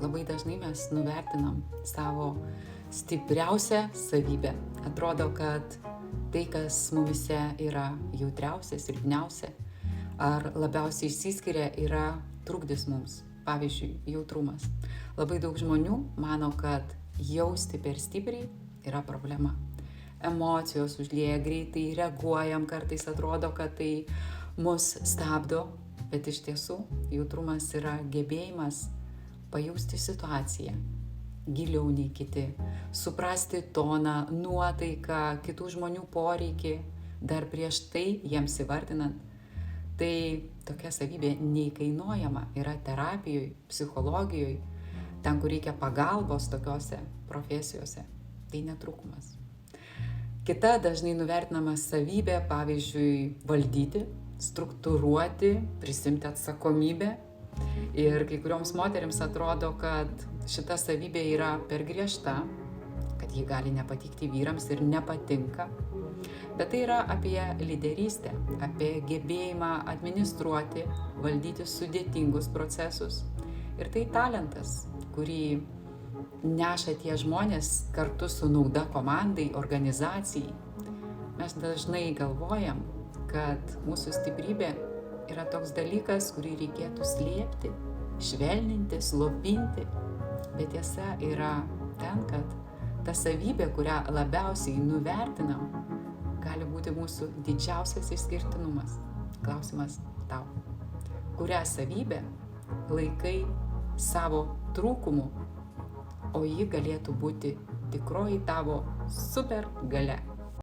Labai dažnai mes nuvertinam savo stipriausią savybę. Atrodo, kad tai, kas mumise yra jautriausia, silpniausia ar labiausiai išsiskiria, yra trukdis mums. Pavyzdžiui, jautrumas. Labai daug žmonių mano, kad jausti per stipriai yra problema. Emocijos užlieja greitai, reaguojam, kartais atrodo, kad tai mus stabdo, bet iš tiesų jautrumas yra gebėjimas pajausti situaciją giliau nei kiti, suprasti toną, nuotaiką, kitų žmonių poreikį, dar prieš tai jiems įvardinant. Tai tokia savybė neįkainojama yra terapijoje, psichologijoje, ten, kur reikia pagalbos tokiose profesijose. Tai netrūkumas. Kita dažnai nuvertinama savybė, pavyzdžiui, valdyti, struktūruoti, prisimti atsakomybę. Ir kai kurioms moterims atrodo, kad šita savybė yra per griežta, kad ji gali nepatikti vyrams ir nepatinka. Bet tai yra apie lyderystę, apie gebėjimą administruoti, valdyti sudėtingus procesus. Ir tai talentas, kurį neša tie žmonės kartu su nauda komandai, organizacijai. Mes dažnai galvojam, kad mūsų stiprybė yra toks dalykas, kurį reikėtų slėpti, švelninti, slopinti. Bet tiesa yra ten, kad ta savybė, kurią labiausiai nuvertinam, gali būti mūsų didžiausias išskirtinumas. Klausimas tau. Kurią savybę laikai savo trūkumu, o ji galėtų būti tikroji tavo super galia?